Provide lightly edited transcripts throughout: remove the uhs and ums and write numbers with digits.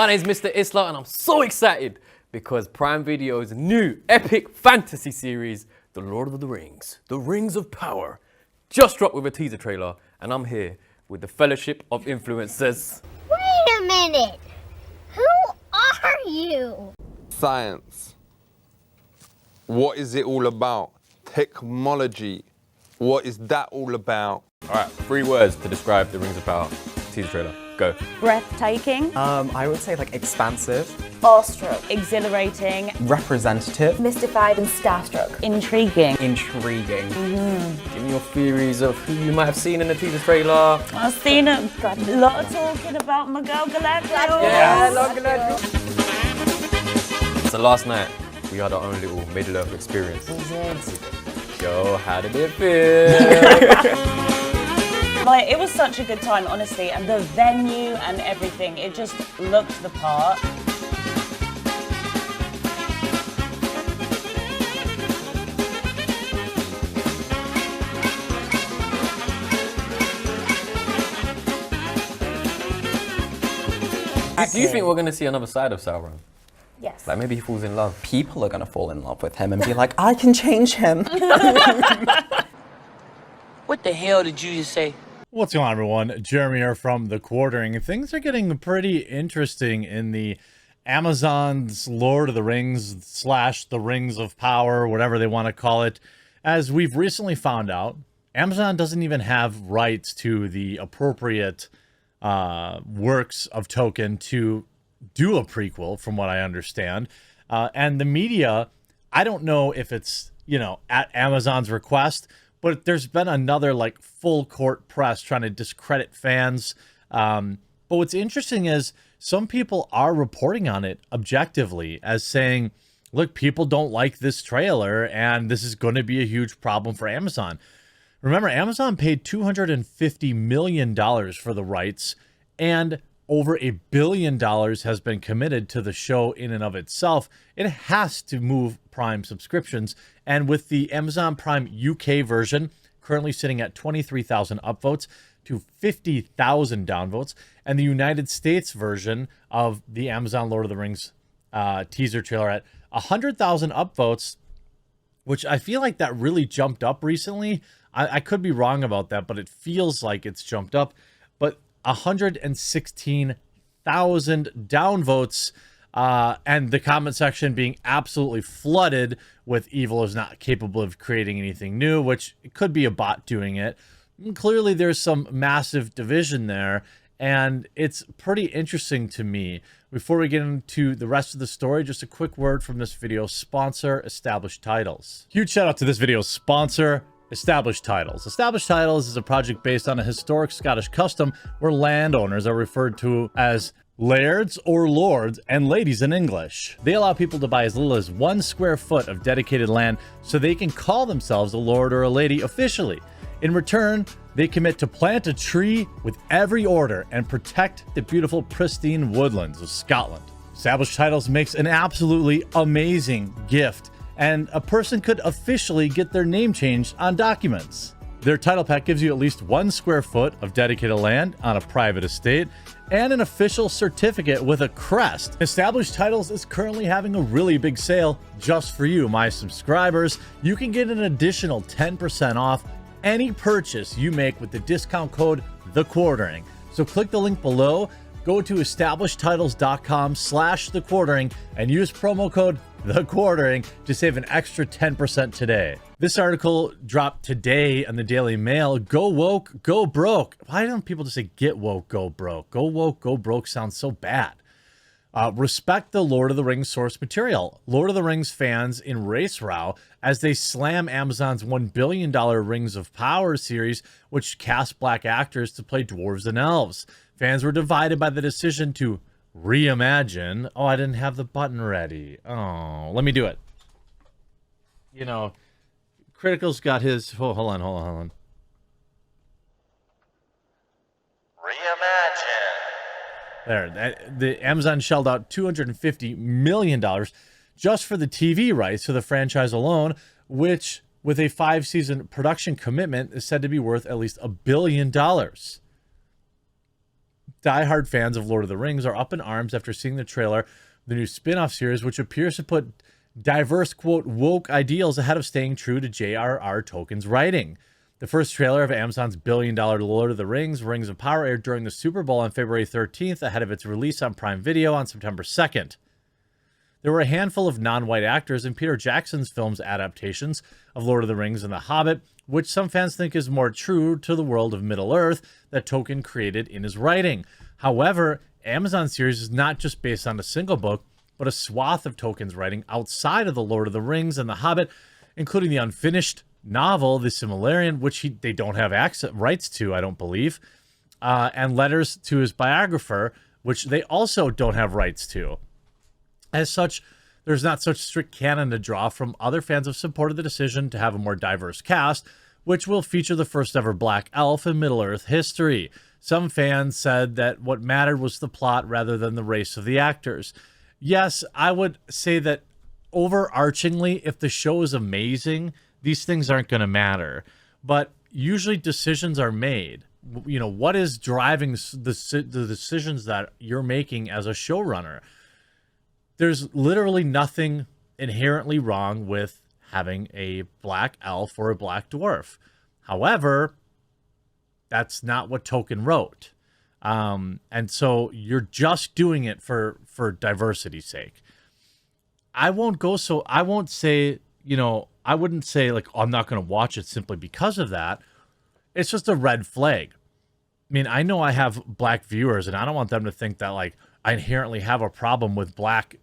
My name's Mr. Isla and I'm so excited because Prime Video's new epic fantasy series, The Lord of the Rings, The Rings of Power, just dropped with a teaser trailer, and I'm here with the Fellowship of Influencers. Wait a minute! Who are you? Science. What is it all about? Technology. What is that all about? Alright, 3 words to describe The Rings of Power teaser trailer. Go. Breathtaking. I would say like expansive, Awestruck. Exhilarating. representative, Mystified and starstruck. Intriguing. intriguing. Give me your theories of who you might have seen in the teaser trailer. I've seen a lot of talking about my girl Galadriel. So last night, we had our own little Middle-earth experience. Yo, how did it feel? Like, it was such a good time, honestly, and the venue and everything, it just looked the part. Do you think we're going to see another side of Sauron? Yes. Like maybe he falls in love. People are gonna fall in love with him and be like, I can change him. What the hell did you just say? What's going on, everyone? Jeremy here from The Quartering. Things are getting pretty interesting in the Amazon's Lord of the Rings / the Rings of Power, whatever they want to call it. As we've recently found out, Amazon doesn't even have rights to the appropriate works of Tolkien to do a prequel, from what I understand. And the media, I don't know if it's, at Amazon's request, but there's been another like full court press trying to discredit fans. But what's interesting is some people are reporting on it objectively as saying, look, people don't like this trailer and this is going to be a huge problem for Amazon. Remember, Amazon paid $250 million for the rights, and over $1 billion has been committed to the show in and of itself. It has to move Prime subscriptions. And with the Amazon Prime UK version currently sitting at 23,000 upvotes to 50,000 downvotes, and the United States version of the Amazon Lord of the Rings teaser trailer at 100,000 upvotes, which I feel like that really jumped up recently. I could be wrong about that, but it feels like it's jumped up. But 116,000 downvotes, and the comment section being absolutely flooded with evil is not capable of creating anything new, which it could be a bot doing it. And clearly there's some massive division there, and it's pretty interesting to me. Before we get into the rest of the story, just a quick word from this video's sponsor, Established Titles. Huge shout out to this video's sponsor, Established Titles. Established Titles is a project based on a historic Scottish custom where landowners are referred to as lairds or lords and ladies in English. They allow people to buy as little as 1 square foot of dedicated land so they can call themselves a lord or a lady officially. In return, they commit to plant a tree with every order and protect the beautiful pristine woodlands of Scotland. Established Titles makes an absolutely amazing gift, and a person could officially get their name changed on documents. Their title pack gives you at least 1 square foot of dedicated land on a private estate and an official certificate with a crest. Established Titles is currently having a really big sale just for you, my subscribers. You can get an additional 10% off any purchase you make with the discount code The Quartering. So click the link below, go to establishedtitles.com/The Quartering and use promo code The Quartering to save an extra 10% today. This article dropped today on the Daily Mail. Go woke, go broke. Why don't people just say get woke, go broke? Go woke, go broke sounds so bad. Respect the Lord of the Rings source material. Lord of the Rings fans in race row as they slam Amazon's $1 billion Rings of Power series, which cast black actors to play dwarves and elves. Fans were divided by the decision to reimagine. Oh, I didn't have the button ready. Oh, let me do it. Critical's got his... Oh, hold on. There, the Amazon shelled out $250 million just for the TV rights to the franchise alone, which, with a 5-season production commitment, is said to be worth at least $1 billion. diehard fans of Lord of the Rings are up in arms after seeing the trailer of the new spin-off series, which appears to put diverse, quote, woke ideals ahead of staying true to J.R.R. Tolkien's writing. The first trailer of Amazon's billion-dollar Lord of the Rings, Rings of Power, aired during the Super Bowl on February 13th, ahead of its release on Prime Video on September 2nd. There were a handful of non-white actors in Peter Jackson's film's adaptations of Lord of the Rings and The Hobbit, which some fans think is more true to the world of Middle-earth that Tolkien created in his writing. However, Amazon series is not just based on a single book, but a swath of Tolkien's writing outside of The Lord of the Rings and The Hobbit, including the unfinished novel, The Silmarillion, which they don't have rights to, I don't believe, and letters to his biographer, which they also don't have rights to. As such, there's not such strict canon to draw from. Other fans have supported the decision to have a more diverse cast, which will feature the first ever black elf in Middle-earth history. Some fans said that what mattered was the plot rather than the race of the actors. Yes, I would say that overarchingly, if the show is amazing, these things aren't going to matter. But usually decisions are made. You know, what is driving the decisions that you're making as a showrunner? There's literally nothing inherently wrong with having a black elf or a black dwarf. However, that's not what Tolkien wrote. And so you're just doing it for diversity's sake. I won't say, you know, I wouldn't say like, oh, I'm not going to watch it simply because of that. It's just a red flag. I mean, I know I have black viewers and I don't want them to think that like I inherently have a problem with black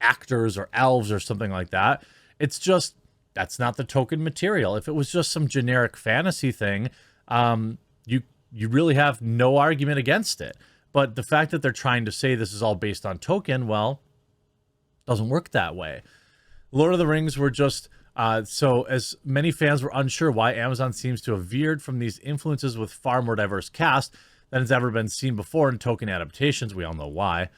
actors or elves or something like that. It's just, that's not the Tolkien material. If it was just some generic fantasy thing, you really have no argument against it. But the fact that they're trying to say this is all based on Tolkien, well, doesn't work that way. Lord of the Rings were just, so as many fans were unsure why Amazon seems to have veered from these influences with far more diverse cast than has ever been seen before in Tolkien adaptations. We all know why.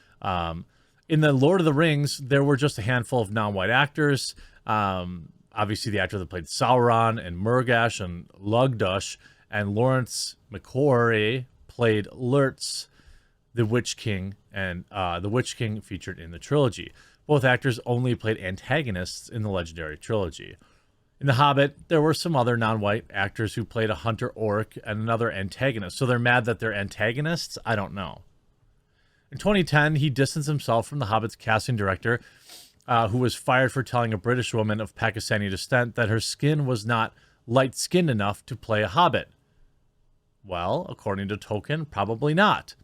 In the Lord of the Rings, there were just a handful of non-white actors. Obviously, the actor that played Sauron and Murgash and Lugdush, and Lawrence McQuarrie played Lurtz, the Witch King, and the Witch King featured in the trilogy. Both actors only played antagonists in the Legendary Trilogy. In The Hobbit, there were some other non-white actors who played a hunter orc and another antagonist. So they're mad that they're antagonists? I don't know. In 2010, he distanced himself from The Hobbit's casting director, who was fired for telling a British woman of Pakistani descent that her skin was not light-skinned enough to play a Hobbit. Well, according to Tolkien, probably not.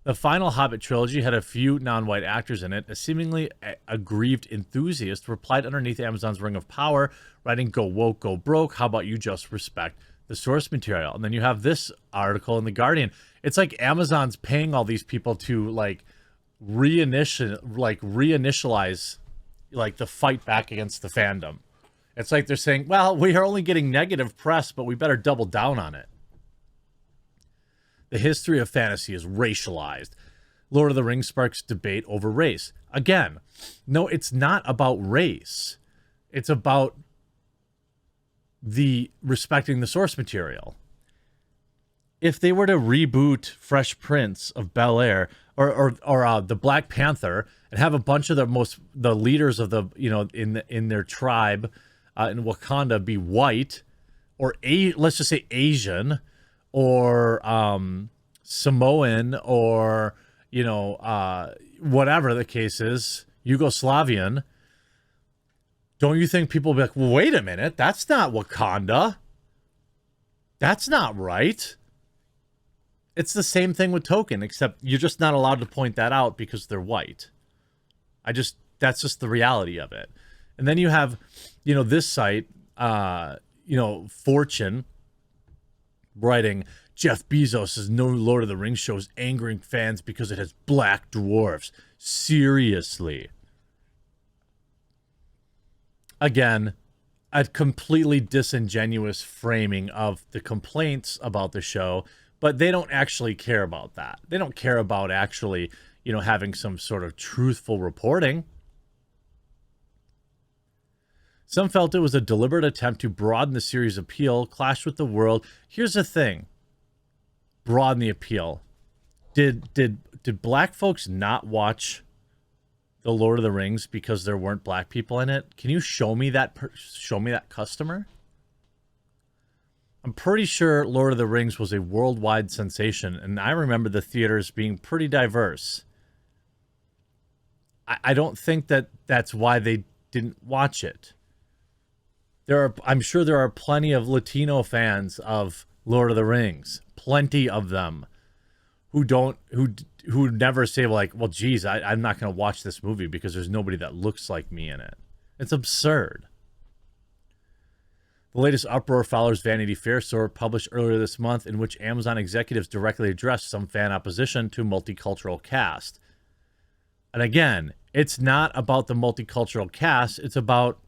The final Hobbit trilogy had a few non-white actors in it. A seemingly aggrieved enthusiast replied underneath Amazon's Ring of Power, writing, "Go woke, go broke. How about you just respect the source material?" And then you have this article in The Guardian. It's like Amazon's paying all these people to like reinitialize like the fight back against the fandom. It's like they're saying, well, we are only getting negative press, but we better double down on it. The history of fantasy is racialized. Lord of the Rings sparks debate over race. Again, no, it's not about race. It's about the respecting the source material. If they were to reboot Fresh Prince of Bel-Air or the Black Panther and have a bunch of the leaders of the, you know, in their tribe in Wakanda be white or let's just say Asian or Samoan or, you know, whatever the case is, Yugoslavian, don't you think people will be like, well, wait a minute, that's not Wakanda. That's not right. It's the same thing with Tolkien, except you're just not allowed to point that out because they're white. That's just the reality of it. And then you have, you know, this site, you know, Fortune writing, Jeff Bezos' no Lord of the Rings show is angering fans because it has black dwarfs. Seriously. Again, a completely disingenuous framing of the complaints about the show, but they don't actually care about that. They don't care about actually, you know, having some sort of truthful reporting. Some felt it was a deliberate attempt to broaden the series' appeal, clash with the world. Here's the thing. Broaden the appeal. Did black folks not watch The Lord of the Rings because there weren't black people in it? Can you show me that customer? I'm pretty sure Lord of the Rings was a worldwide sensation, and I remember the theaters being pretty diverse. I don't think that's why they didn't watch it. I'm sure there are plenty of Latino fans of Lord of the Rings, plenty of them, who never say like, well, geez, I'm not going to watch this movie because there's nobody that looks like me in it. It's absurd. The latest uproar follows Vanity Fair story published earlier this month, in which Amazon executives directly addressed some fan opposition to multicultural cast. And again, it's not about the multicultural cast. It's about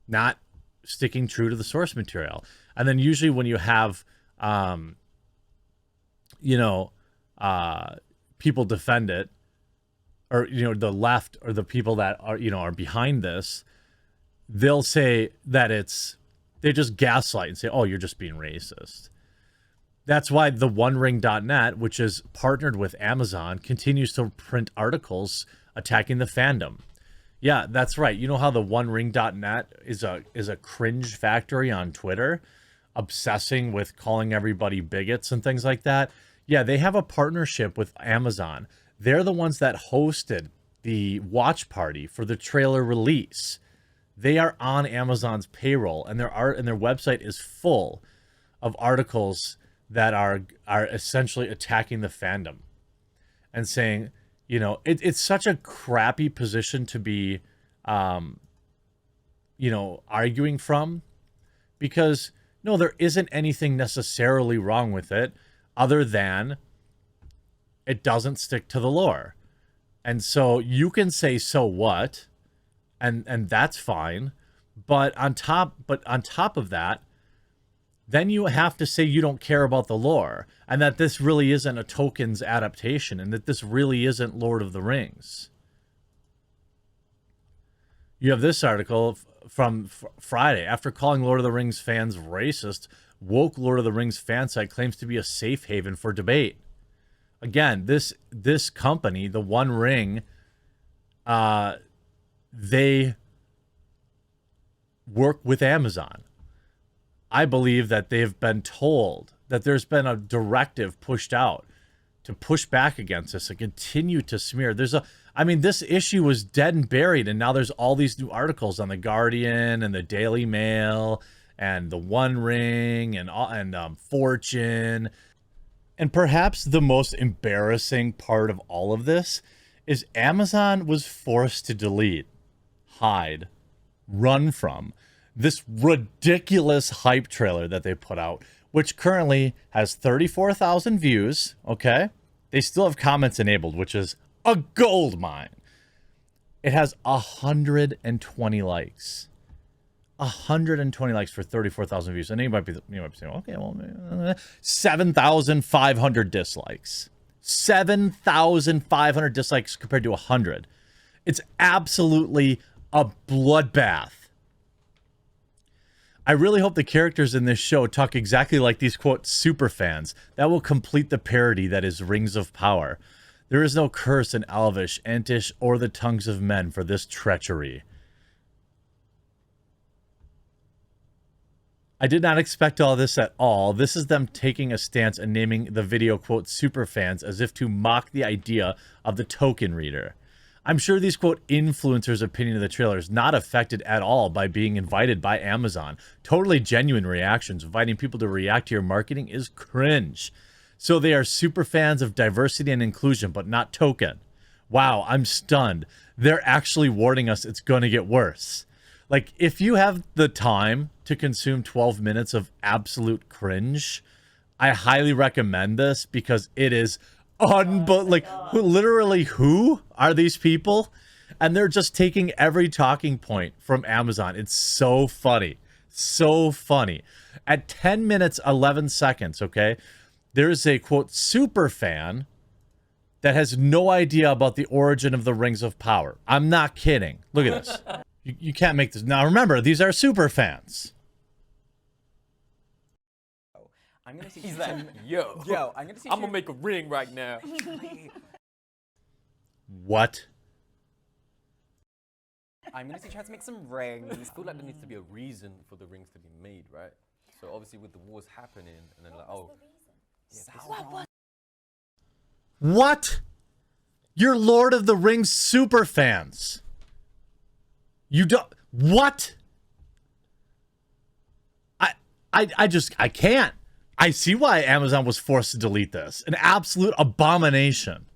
not sticking true to the source material. And then usually when you have, people defend it, or, the left or the people that are behind this, they'll say that they just gaslight and say, oh, you're just being racist. That's why the OneRing.net, which is partnered with Amazon, continues to print articles attacking the fandom. Yeah, that's right. You know how the OneRing.net is a cringe factory on Twitter, obsessing with calling everybody bigots and things like that? Yeah, they have a partnership with Amazon. They're the ones that hosted the watch party for the trailer release. They are on Amazon's payroll, and their website is full of articles that are essentially attacking the fandom and saying, it's such a crappy position to be, arguing from, because no, there isn't anything necessarily wrong with it other than it doesn't stick to the lore. And so you can say, so what? And that's fine. But on top of that, then you have to say you don't care about the lore, and that this really isn't a Tolkien's adaptation, and that this really isn't Lord of the Rings. You have this article from Friday. After calling Lord of the Rings fans racist, woke Lord of the Rings fan site claims to be a safe haven for debate. Again, this company, the One Ring, they work with Amazon. I believe that they've been told that there's been a directive pushed out to push back against this and continue to smear. This issue was dead and buried, and now there's all these new articles on The Guardian and the Daily Mail and the One Ring and Fortune. And perhaps the most embarrassing part of all of this is Amazon was forced to delete, hide, run from this ridiculous hype trailer that they put out, which currently has 34,000 views, okay? They still have comments enabled, which is a gold mine. It has 120 likes. 120 likes for 34,000 views. And you might be saying, okay, well, 7,500 dislikes. 7,500 dislikes compared to 100. It's absolutely a bloodbath. I really hope the characters in this show talk exactly like these, quote, super fans. That will complete the parody that is Rings of Power. There is no curse in Elvish, Entish, or the tongues of men for this treachery. I did not expect all this at all. This is them taking a stance and naming the video, quote, super fans as if to mock the idea of the token reader. I'm sure these, quote, influencers' opinion of the trailer is not affected at all by being invited by Amazon. Totally genuine reactions. Inviting people to react to your marketing is cringe. So they are super fans of diversity and inclusion, but not token. Wow, I'm stunned. They're actually warning us it's going to get worse. Like, if you have the time to consume 12 minutes of absolute cringe, I highly recommend this because it is literally, who are these people? And they're just taking every talking point from Amazon. It's so funny. So funny. At 10 minutes, 11 seconds, okay, there's a, quote, super fan that has no idea about the origin of the Rings of Power. I'm not kidding. Look at this. You can't make this. Now, remember, these are super fans. I'm gonna teach He's you like, some. yo, Yo, I'm gonna teach I'm you. gonna make a ring right now. What? I'm gonna teach you how to make some rings. I feel like there needs to be a reason for the rings to be made, right? So obviously with the wars happening, and then like, oh, What? You're Lord of the Rings super fans. You don't. What? I can't. I see why Amazon was forced to delete this. An absolute abomination.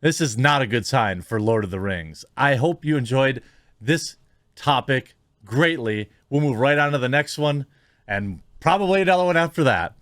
This is not a good sign for Lord of the Rings. I hope you enjoyed this topic greatly. We'll move right on to the next one and probably another one after that.